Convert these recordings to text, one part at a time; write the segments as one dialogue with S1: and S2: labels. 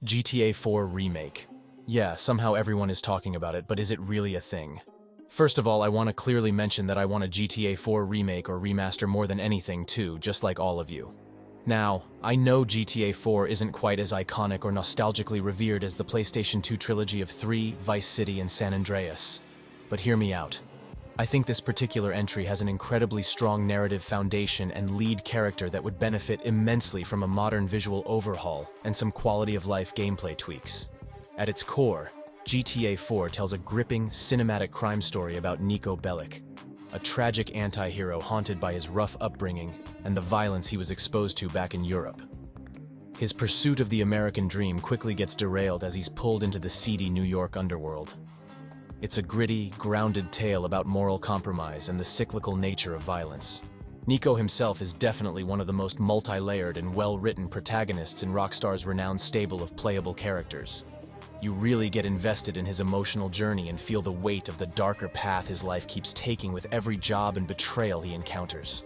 S1: GTA 4 Remake. Yeah, somehow everyone is talking about it, but is it really a thing? First of all, I want to clearly mention that I want a GTA 4 remake or remaster more than anything too, just like all of you. Now, I know GTA 4 isn't quite as iconic or nostalgically revered as the PlayStation 2 trilogy of 3, Vice City, and San Andreas. But hear me out. I think this particular entry has an incredibly strong narrative foundation and lead character that would benefit immensely from a modern visual overhaul and some quality-of-life gameplay tweaks. At its core, GTA 4 tells a gripping, cinematic crime story about Niko Bellic, a tragic anti-hero haunted by his rough upbringing and the violence he was exposed to back in Europe. His pursuit of the American dream quickly gets derailed as he's pulled into the seedy New York underworld. It's a gritty, grounded tale about moral compromise and the cyclical nature of violence. Niko himself is definitely one of the most multi-layered and well-written protagonists in Rockstar's renowned stable of playable characters. You really get invested in his emotional journey and feel the weight of the darker path his life keeps taking with every job and betrayal he encounters.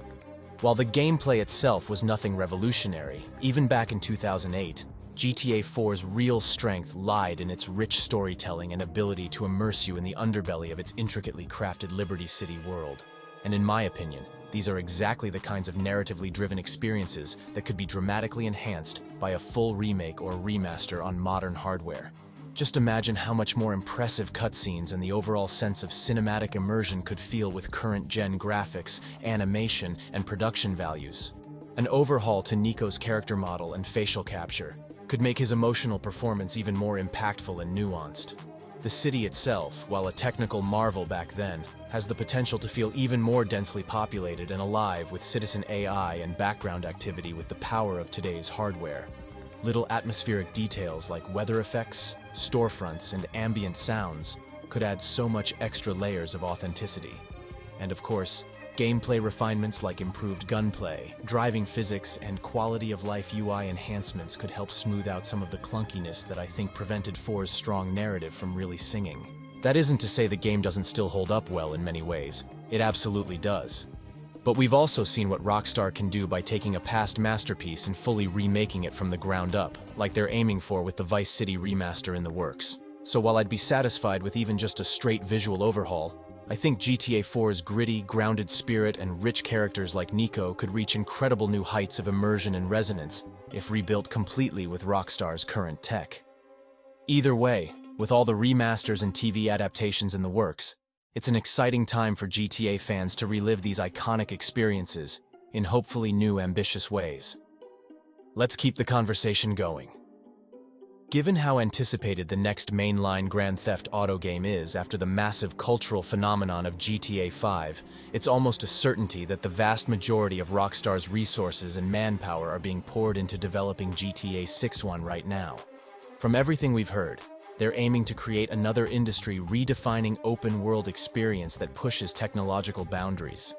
S1: While the gameplay itself was nothing revolutionary, even back in 2008, GTA 4's real strength lied in its rich storytelling and ability to immerse you in the underbelly of its intricately crafted Liberty City world. And in my opinion, these are exactly the kinds of narratively driven experiences that could be dramatically enhanced by a full remake or remaster on modern hardware. Just imagine how much more impressive cutscenes and the overall sense of cinematic immersion could feel with current-gen graphics, animation, and production values. An overhaul to Niko's character model and facial capture could make his emotional performance even more impactful and nuanced. The city itself, while a technical marvel back then, has the potential to feel even more densely populated and alive with citizen AI and background activity with the power of today's hardware. Little atmospheric details like weather effects, storefronts, and ambient sounds could add so much extra layers of authenticity. And of course, gameplay refinements like improved gunplay, driving physics, and quality-of-life UI enhancements could help smooth out some of the clunkiness that I think prevented 4's strong narrative from really singing. That isn't to say the game doesn't still hold up well in many ways. It absolutely does. But we've also seen what Rockstar can do by taking a past masterpiece and fully remaking it from the ground up, like they're aiming for with the Vice City remaster in the works. So while I'd be satisfied with even just a straight visual overhaul, I think GTA 4's gritty, grounded spirit and rich characters like Niko could reach incredible new heights of immersion and resonance if rebuilt completely with Rockstar's current tech. Either way, with all the remasters and TV adaptations in the works, it's an exciting time for GTA fans to relive these iconic experiences in hopefully new, ambitious ways. Let's keep the conversation going. Given how anticipated the next mainline Grand Theft Auto game is after the massive cultural phenomenon of GTA 5, it's almost a certainty that the vast majority of Rockstar's resources and manpower are being poured into developing GTA 6 right now. From everything we've heard, they're aiming to create another industry-redefining open-world experience that pushes technological boundaries.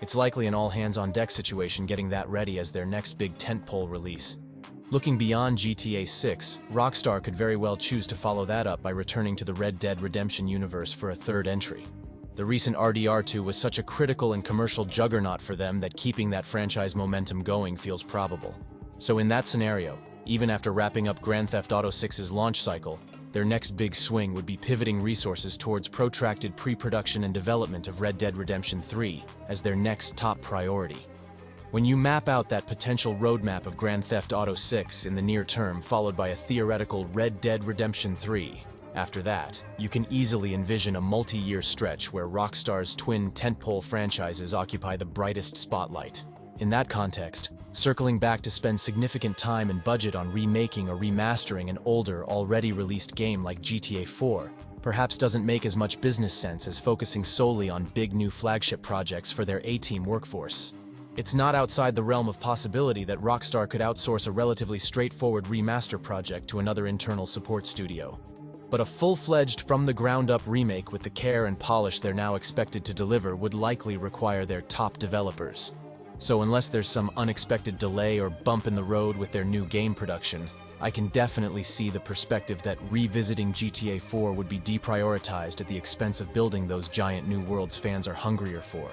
S1: It's likely an all-hands-on-deck situation getting that ready as their next big tentpole release. Looking beyond GTA 6, Rockstar could very well choose to follow that up by returning to the Red Dead Redemption universe for a third entry. The recent RDR2 was such a critical and commercial juggernaut for them that keeping that franchise momentum going feels probable. So in that scenario, even after wrapping up Grand Theft Auto 6's launch cycle, their next big swing would be pivoting resources towards protracted pre-production and development of Red Dead Redemption 3 as their next top priority. When you map out that potential roadmap of Grand Theft Auto 6 in the near term followed by a theoretical Red Dead Redemption 3, after that, you can easily envision a multi-year stretch where Rockstar's twin tentpole franchises occupy the brightest spotlight. In that context, circling back to spend significant time and budget on remaking or remastering an older, already released game like GTA 4 perhaps doesn't make as much business sense as focusing solely on big new flagship projects for their A-team workforce. It's not outside the realm of possibility that Rockstar could outsource a relatively straightforward remaster project to another internal support studio. But a full-fledged, from-the-ground-up remake with the care and polish they're now expected to deliver would likely require their top developers. So unless there's some unexpected delay or bump in the road with their new game production, I can definitely see the perspective that revisiting GTA 4 would be deprioritized at the expense of building those giant new worlds fans are hungrier for.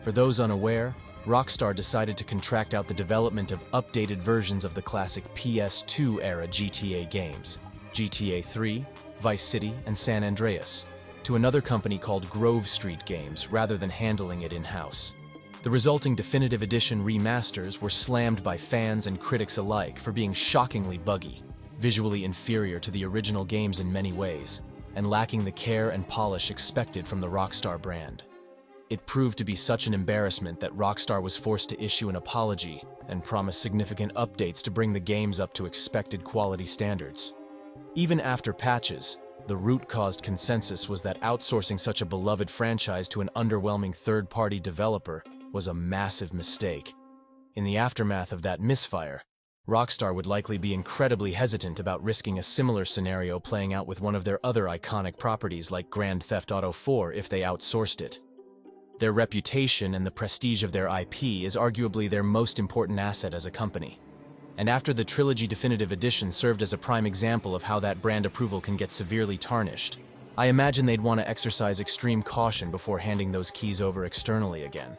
S1: For those unaware, Rockstar decided to contract out the development of updated versions of the classic PS2-era GTA games, GTA 3, Vice City, and San Andreas, to another company called Grove Street Games rather than handling it in-house. The resulting Definitive Edition remasters were slammed by fans and critics alike for being shockingly buggy, visually inferior to the original games in many ways, and lacking the care and polish expected from the Rockstar brand. It proved to be such an embarrassment that Rockstar was forced to issue an apology and promise significant updates to bring the games up to expected quality standards. Even after patches, the root-caused consensus was that outsourcing such a beloved franchise to an underwhelming third-party developer was a massive mistake. In the aftermath of that misfire, Rockstar would likely be incredibly hesitant about risking a similar scenario playing out with one of their other iconic properties like Grand Theft Auto 4 if they outsourced it. Their reputation and the prestige of their IP is arguably their most important asset as a company. And after the Trilogy Definitive Edition served as a prime example of how that brand approval can get severely tarnished, I imagine they'd want to exercise extreme caution before handing those keys over externally again.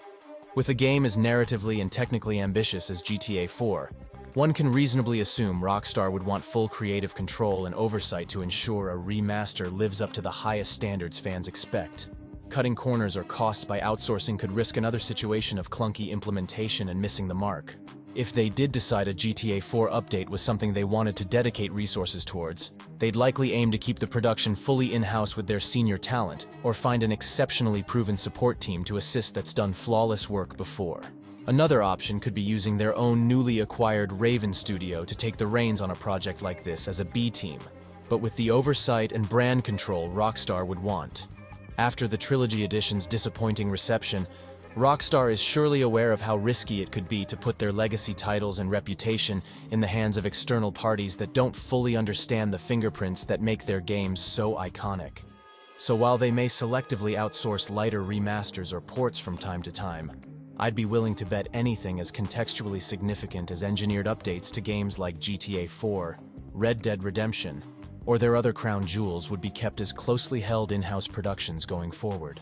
S1: With a game as narratively and technically ambitious as GTA 4, one can reasonably assume Rockstar would want full creative control and oversight to ensure a remaster lives up to the highest standards fans expect. Cutting corners or costs by outsourcing could risk another situation of clunky implementation and missing the mark. If they did decide a GTA 4 update was something they wanted to dedicate resources towards, they'd likely aim to keep the production fully in-house with their senior talent, or find an exceptionally proven support team to assist that's done flawless work before. Another option could be using their own newly acquired Raven studio to take the reins on a project like this as a B team, but with the oversight and brand control Rockstar would want. After the Trilogy Edition's disappointing reception, Rockstar is surely aware of how risky it could be to put their legacy titles and reputation in the hands of external parties that don't fully understand the fingerprints that make their games so iconic. So while they may selectively outsource lighter remasters or ports from time to time, I'd be willing to bet anything as contextually significant as engineered updates to games like GTA 4, Red Dead Redemption, or their other crown jewels would be kept as closely held in-house productions going forward.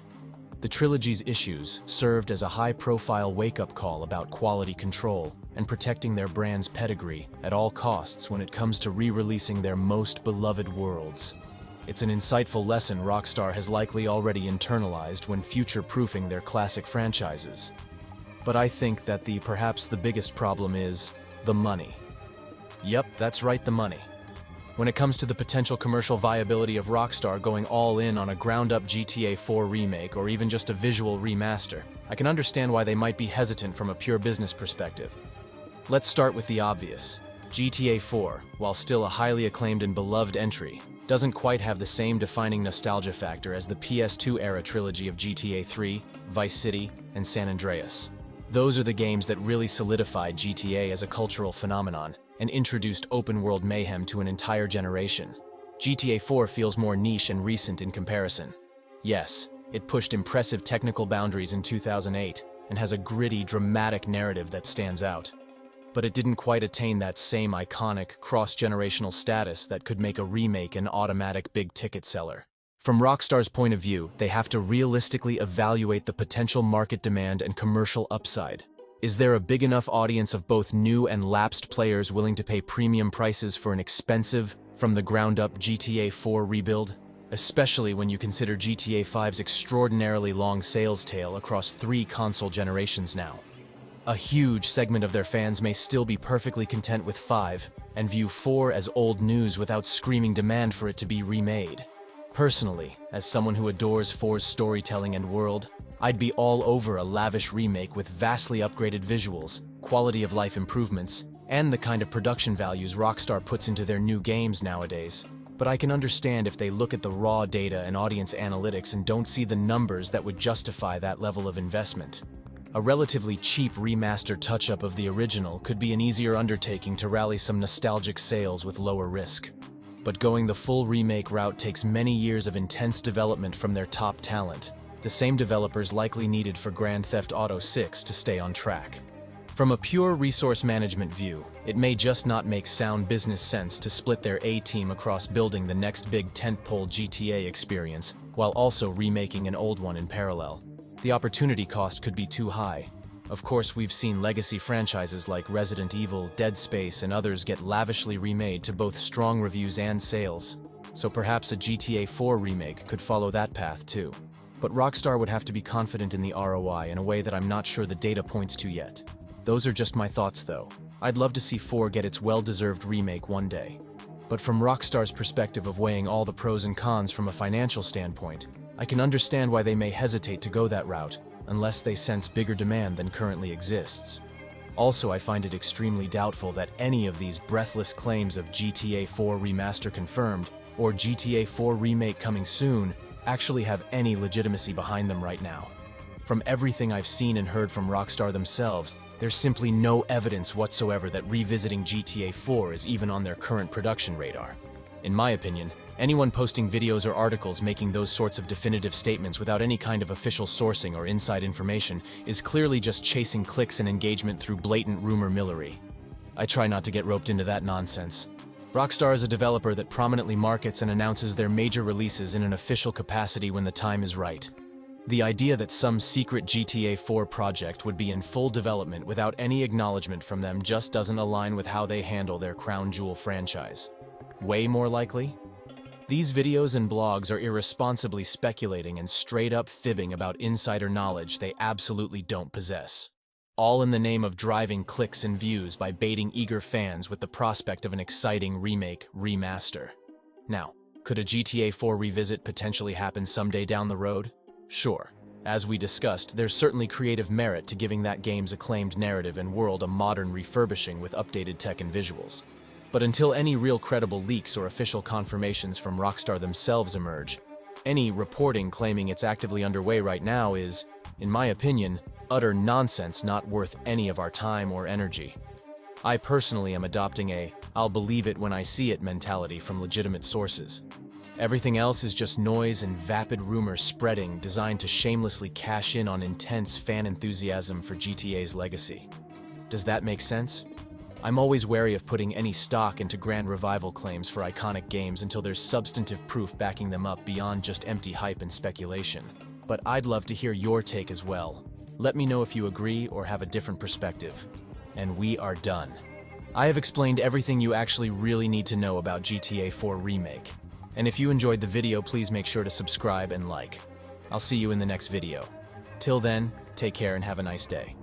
S1: The trilogy's issues served as a high-profile wake-up call about quality control and protecting their brand's pedigree at all costs when it comes to re-releasing their most beloved worlds. It's an insightful lesson Rockstar has likely already internalized when future-proofing their classic franchises. But I think that perhaps the biggest problem is the money. Yep, that's right, the money. When it comes to the potential commercial viability of Rockstar going all in on a ground-up GTA 4 remake or even just a visual remaster, I can understand why they might be hesitant from a pure business perspective. Let's start with the obvious. GTA 4, while still a highly acclaimed and beloved entry, doesn't quite have the same defining nostalgia factor as the PS2-era trilogy of GTA 3, Vice City, and San Andreas. Those are the games that really solidified GTA as a cultural phenomenon and introduced open-world mayhem to an entire generation. GTA 4 feels more niche and recent in comparison. Yes, it pushed impressive technical boundaries in 2008 and has a gritty, dramatic narrative that stands out. But it didn't quite attain that same iconic, cross-generational status that could make a remake an automatic big-ticket seller. From Rockstar's point of view, they have to realistically evaluate the potential market demand and commercial upside. Is there a big enough audience of both new and lapsed players willing to pay premium prices for an expensive, from-the-ground-up GTA 4 rebuild? Especially when you consider GTA 5's extraordinarily long sales tail across 3 console generations now. A huge segment of their fans may still be perfectly content with 5 and view 4 as old news without screaming demand for it to be remade. Personally, as someone who adores 4's storytelling and world, I'd be all over a lavish remake with vastly upgraded visuals, quality of life improvements, and the kind of production values Rockstar puts into their new games nowadays. But I can understand if they look at the raw data and audience analytics and don't see the numbers that would justify that level of investment. A relatively cheap remaster touch-up of the original could be an easier undertaking to rally some nostalgic sales with lower risk. But going the full remake route takes many years of intense development from their top talent, the same developers likely needed for Grand Theft Auto 6 to stay on track. From a pure resource management view, it may just not make sound business sense to split their A-team across building the next big tentpole GTA experience while also remaking an old one in parallel. The opportunity cost could be too high. Of course, we've seen legacy franchises like Resident Evil, Dead Space, and others get lavishly remade to both strong reviews and sales. So perhaps a GTA 4 remake could follow that path too. But Rockstar would have to be confident in the ROI in a way that I'm not sure the data points to yet. Those are just my thoughts though. I'd love to see 4 get its well-deserved remake one day. But from Rockstar's perspective of weighing all the pros and cons from a financial standpoint, I can understand why they may hesitate to go that route, unless they sense bigger demand than currently exists. Also, I find it extremely doubtful that any of these breathless claims of GTA 4 remaster confirmed or GTA 4 remake coming soon actually have any legitimacy behind them right now. From everything I've seen and heard from Rockstar themselves, there's simply no evidence whatsoever that revisiting GTA 4 is even on their current production radar. In my opinion, anyone posting videos or articles making those sorts of definitive statements without any kind of official sourcing or inside information is clearly just chasing clicks and engagement through blatant rumor millery. I try not to get roped into that nonsense. Rockstar is a developer that prominently markets and announces their major releases in an official capacity when the time is right. The idea that some secret GTA 4 project would be in full development without any acknowledgement from them just doesn't align with how they handle their crown jewel franchise. Way more likely? These videos and blogs are irresponsibly speculating and straight-up fibbing about insider knowledge they absolutely don't possess. All in the name of driving clicks and views by baiting eager fans with the prospect of an exciting remake, remaster. Now, could a GTA 4 revisit potentially happen someday down the road? Sure. As we discussed, there's certainly creative merit to giving that game's acclaimed narrative and world a modern refurbishing with updated tech and visuals. But until any real credible leaks or official confirmations from Rockstar themselves emerge, any reporting claiming it's actively underway right now is, in my opinion, utter nonsense not worth any of our time or energy. I personally am adopting a "I'll believe it when I see it" mentality from legitimate sources. Everything else is just noise and vapid rumors spreading designed to shamelessly cash in on intense fan enthusiasm for GTA's legacy. Does that make sense? I'm always wary of putting any stock into grand revival claims for iconic games until there's substantive proof backing them up beyond just empty hype and speculation. But I'd love to hear your take as well. Let me know if you agree or have a different perspective. And we are done. I have explained everything you actually really need to know about GTA 4 Remake. And if you enjoyed the video, please make sure to subscribe and like. I'll see you in the next video. Till then, take care and have a nice day.